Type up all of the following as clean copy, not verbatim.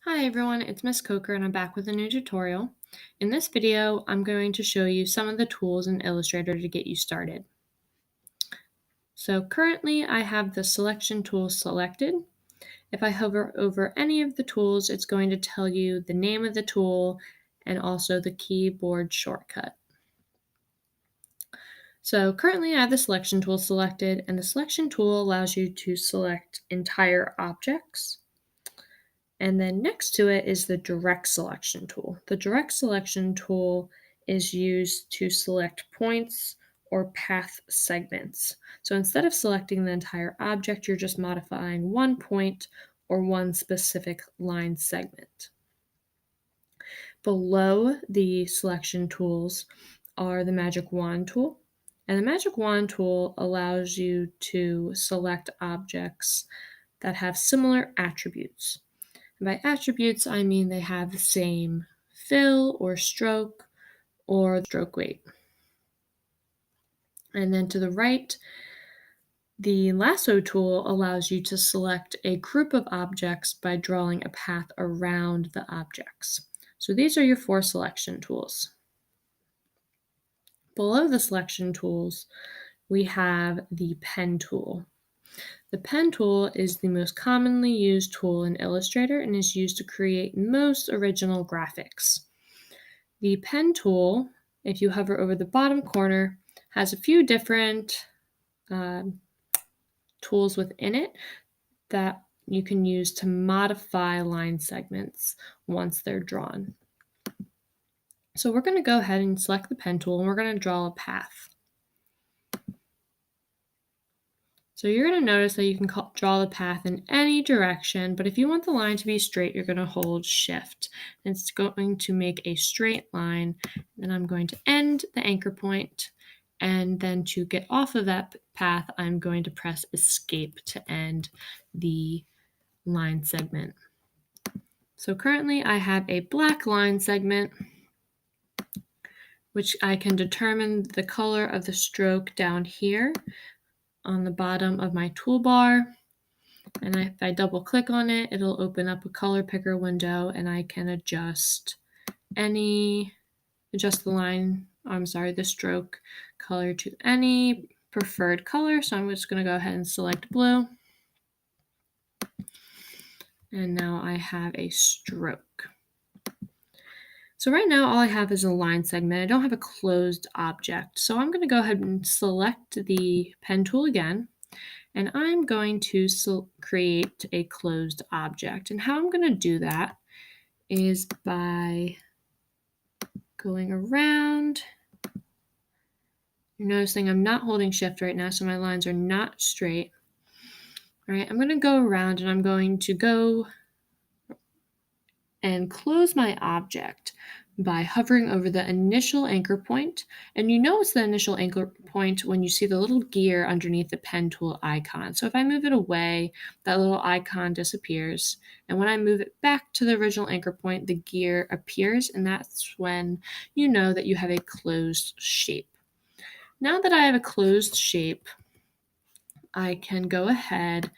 Hi everyone, it's Miss Coker and I'm back with a new tutorial. In this video, I'm going to show you some of the tools in Illustrator to get you started. So currently I have the selection tool selected. If I hover over any of the tools, it's going to tell you the name of the tool and also the keyboard shortcut. So currently I have the selection tool selected, and the selection tool allows you to select entire objects. And then next to it is the direct selection tool. The direct selection tool is used to select points or path segments. So instead of selecting the entire object, you're just modifying one point or one specific line segment. Below the selection tools are the magic wand tool. And the magic wand tool allows you to select objects that have similar attributes. By attributes, I mean they have the same fill or stroke or stroke weight. And then to the right, the lasso tool allows you to select a group of objects by drawing a path around the objects. So these are your 4 selection tools. Below the selection tools, we have the pen tool. The pen tool is the most commonly used tool in Illustrator and is used to create most original graphics. The pen tool, if you hover over the bottom corner, has a few different tools within it that you can use to modify line segments once they're drawn. So we're going to go ahead and select the pen tool and we're going to draw a path. So you're going to notice that you can draw the path in any direction, but if you want the line to be straight, you're going to hold Shift. And it's going to make a straight line. Then I'm going to end the anchor point, and then to get off of that path, I'm going to press Escape to end the line segment. So currently I have a black line segment, which I can determine the color of the stroke down here on the bottom of my toolbar. And if I double click on it, it'll open up a color picker window and I can adjust the stroke color to any preferred color. So I'm just going to go ahead and select blue. And now I have a stroke. So right now all I have is a line segment. I don't have a closed object. So I'm going to go ahead and select the pen tool again. And I'm going to create a closed object. And how I'm going to do that is by going around. You're noticing I'm not holding Shift right now, so my lines are not straight. All right, I'm going to go around and I'm going to go and close my object by hovering over the initial anchor point. And you know it's the initial anchor point when you see the little gear underneath the pen tool icon. So if I move it away, that little icon disappears. And when I move it back to the original anchor point, the gear appears, and that's when you know that you have a closed shape. Now that I have a closed shape, I can go ahead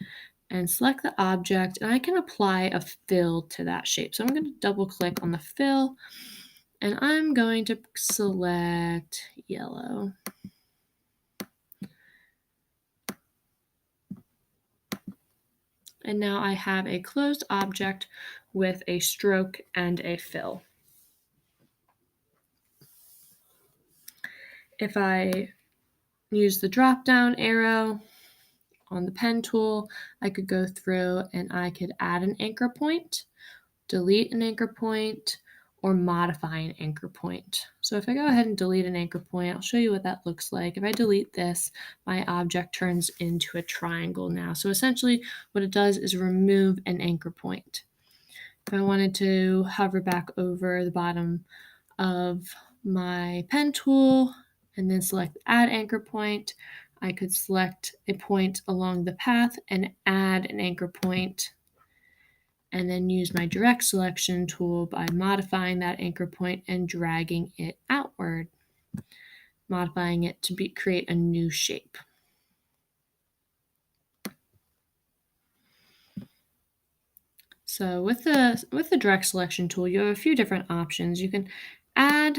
and select the object, and I can apply a fill to that shape. So I'm going to double click on the fill, and I'm going to select yellow. And now I have a closed object with a stroke and a fill. If I use the drop down arrow on the pen tool, I could go through and I could add an anchor point, delete an anchor point, or modify an anchor point. So if I go ahead and delete an anchor point, I'll show you what that looks like. If I delete this, my object turns into a triangle now. So essentially what it does is remove an anchor point. If I wanted to hover back over the bottom of my pen tool and then select add anchor point, I could select a point along the path and add an anchor point, and then use my direct selection tool by modifying that anchor point and dragging it outward, modifying it to create a new shape. So with the direct selection tool, you have a few different options. You can add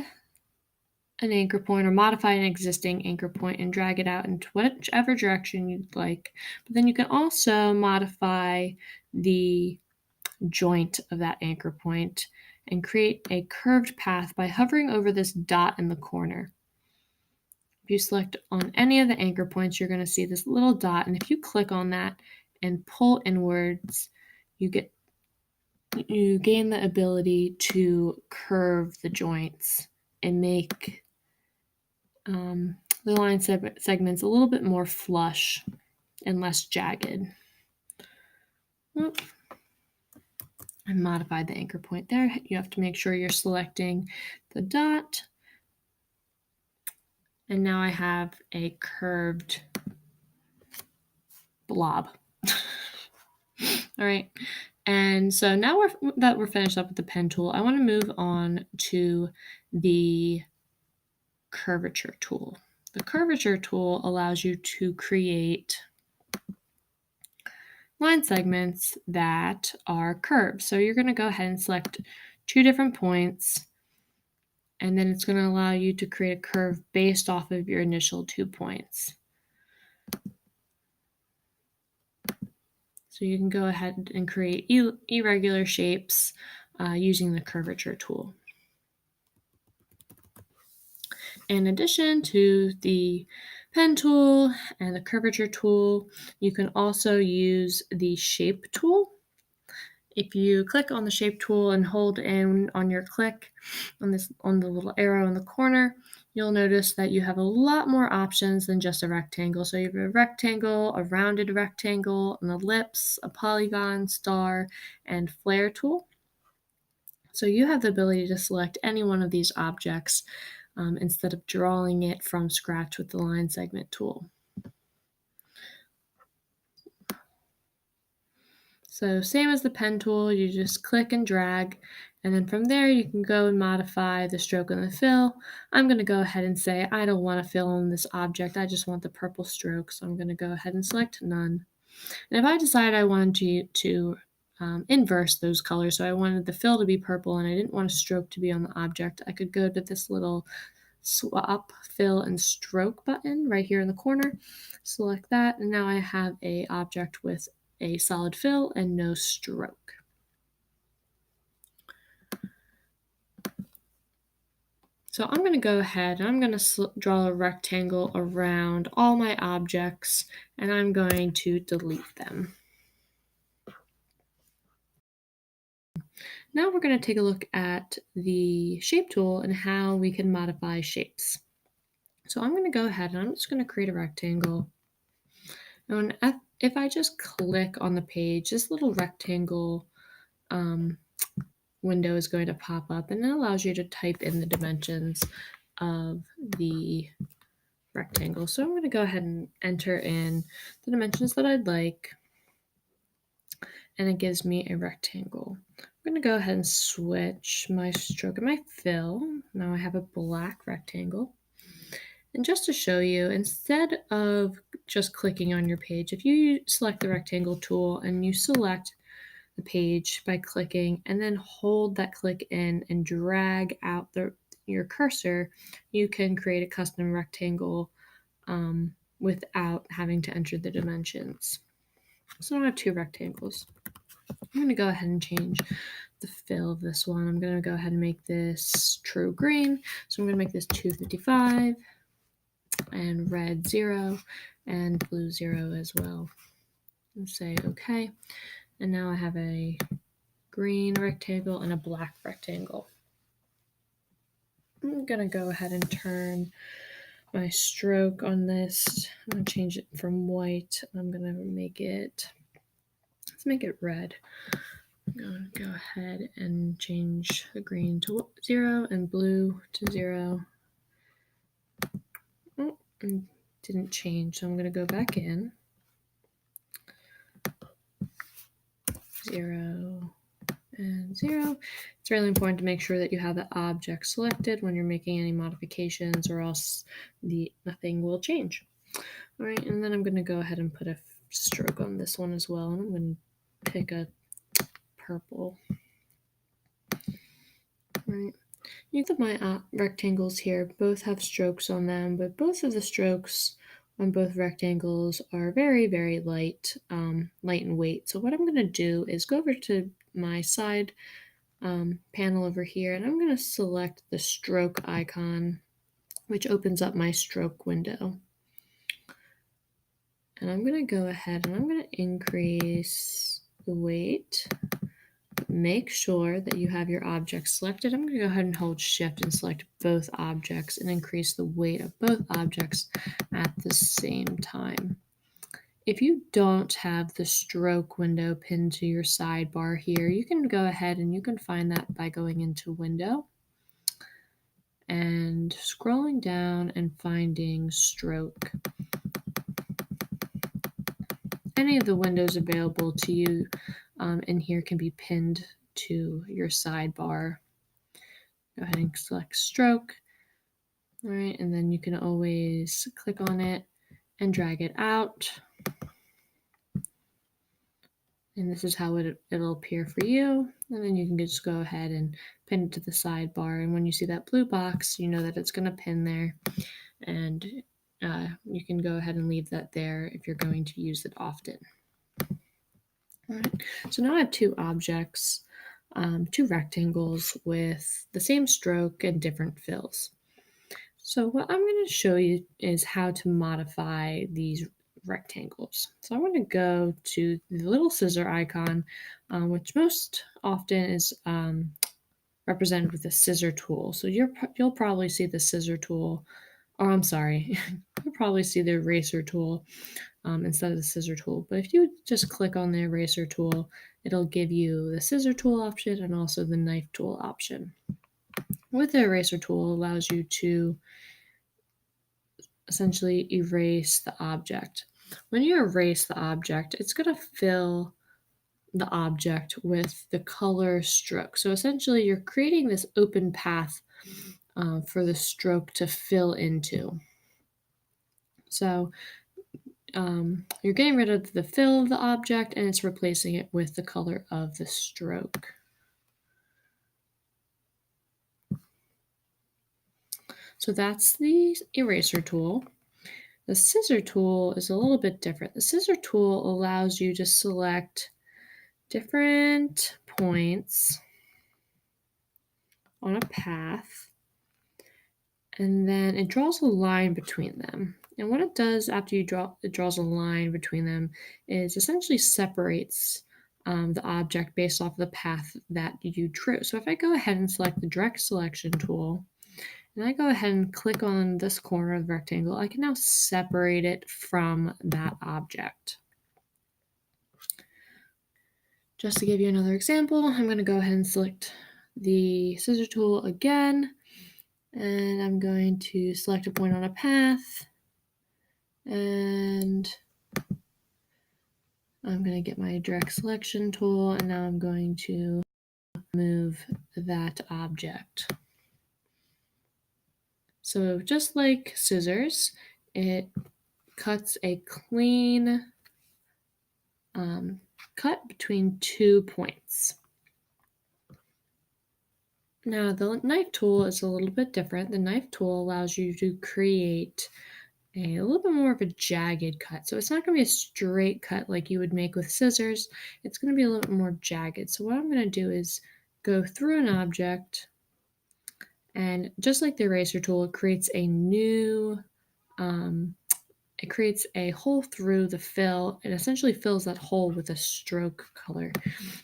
an anchor point or modify an existing anchor point and drag it out into whichever direction you'd like. But then you can also modify the joint of that anchor point and create a curved path by hovering over this dot in the corner. If you select on any of the anchor points, you're going to see this little dot, and if you click on that and pull inwards, you gain the ability to curve the joints and make the line segments a little bit more flush and less jagged. I modified the anchor point there. You have to make sure you're selecting the dot. And now I have a curved blob. All right. And so now we're finished up with the pen tool, I want to move on to the curvature tool. The curvature tool allows you to create line segments that are curved. So you're going to go ahead and select 2 different points, and then it's going to allow you to create a curve based off of your initial 2 points. So you can go ahead and create irregular shapes using the curvature tool. In addition to the pen tool and the curvature tool, you can also use the shape tool. If you click on the shape tool and hold in on your click on the little arrow in the corner, you'll notice that you have a lot more options than just a rectangle. So you have a rectangle, a rounded rectangle, an ellipse, a polygon, star, and flare tool. So you have the ability to select any one of these objects instead of drawing it from scratch with the line segment tool. So same as the pen tool, you just click and drag, and then from there you can go and modify the stroke and the fill. I'm going to go ahead and say I don't want to fill in this object, I just want the purple stroke, so I'm going to go ahead and select none. And if I decide I wanted to inverse those colors, so I wanted the fill to be purple and I didn't want a stroke to be on the object, I could go to this little swap fill and stroke button right here in the corner, select that, and now I have a object with a solid fill and no stroke. So I'm going to go ahead and I'm going to draw a rectangle around all my objects, and I'm going to delete them. Now we're going to take a look at the shape tool and how we can modify shapes. So I'm going to go ahead and I'm just going to create a rectangle. And if I just click on the page, this little rectangle window is going to pop up, and it allows you to type in the dimensions of the rectangle. So I'm going to go ahead and enter in the dimensions that I'd like, and it gives me a rectangle. I'm going to go ahead and switch my stroke and my fill. Now I have a black rectangle. And just to show you, instead of just clicking on your page, if you select the rectangle tool and you select the page by clicking and then hold that click in and drag out your cursor, you can create a custom rectangle without having to enter the dimensions. So I have 2 rectangles. I'm going to go ahead and change the fill of this one. I'm going to go ahead and make this true green. So I'm going to make this 255 and red 0 and blue 0 as well. And say OK. And now I have a green rectangle and a black rectangle. I'm going to go ahead and turn my stroke on this. I'm going to change it from white. I'm going to make it, let's make it red. I'm going to go ahead and change the green to 0 and blue to 0. Oh, and didn't change, so I'm going to go back in. 0 and 0. It's really important to make sure that you have the object selected when you're making any modifications, or else nothing will change. All right, and then I'm going to go ahead and put a stroke on this one as well, and I'm going to pick a purple. Right. You can my rectangles here both have strokes on them, but both of the strokes on both rectangles are very, very light, light in weight. So what I'm going to do is go over to my side panel over here, and I'm going to select the stroke icon, which opens up my stroke window. And I'm going to go ahead and I'm going to increase the weight. Make sure that you have your objects selected. I'm going to go ahead and hold shift and select both objects and increase the weight of both objects at the same time. If you don't have the stroke window pinned to your sidebar here, you can go ahead and you can find that by going into Window and scrolling down and finding Stroke. Any of the windows available to you in here can be pinned to your sidebar. Go ahead and select Stroke. All right, and then you can always click on it and drag it out. And this is how it'll appear for you. And then you can just go ahead and pin it to the sidebar. And when you see that blue box, you know that it's going to pin there. And you can go ahead and leave that there if you're going to use it often. All right, so now I have two objects, two rectangles with the same stroke and different fills. So what I'm going to show you is how to modify these rectangles. So I want to go to the little scissor icon, which most often is represented with a scissor tool. So you'll probably see the scissor tool, or I'm sorry, you'll probably see the eraser tool instead of the scissor tool. But if you just click on the eraser tool, it'll give you the scissor tool option and also the knife tool option. With the eraser tool, it allows you to essentially erase the object. When you erase the object, it's going to fill the object with the color stroke. So essentially, you're creating this open path for the stroke to fill into. So you're getting rid of the fill of the object and it's replacing it with the color of the stroke. So that's the eraser tool. The scissor tool is a little bit different. The scissor tool allows you to select different points on a path, and then it draws a line between them. And what it does after it draws a line between them is essentially separates the object based off the path that you drew. So if I go ahead and select the direct selection tool, and I go ahead and click on this corner of the rectangle, I can now separate it from that object. Just to give you another example, I'm going to go ahead and select the scissor tool again, and I'm going to select a point on a path, and I'm going to get my direct selection tool, and now I'm going to move that object. So just like scissors, it cuts a clean cut between 2 points. Now the knife tool is a little bit different. The knife tool allows you to create a little bit more of a jagged cut. So it's not going to be a straight cut like you would make with scissors. It's going to be a little bit more jagged. So what I'm going to do is go through an object, and just like the eraser tool, it creates a new it creates a hole through the fill. It essentially fills that hole with a stroke color.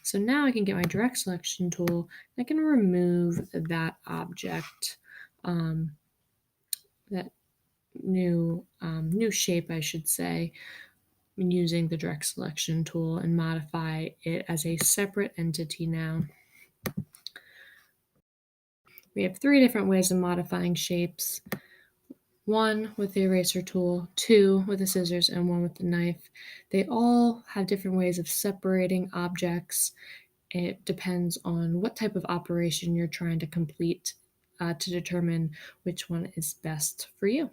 So now I can get my direct selection tool. I can remove that object, that new shape, I should say, using the direct selection tool and modify it as a separate entity now. We have 3 different ways of modifying shapes. 1 with the eraser tool, 2 with the scissors, and 1 with the knife. They all have different ways of separating objects. It depends on what type of operation you're trying to complete to determine which one is best for you.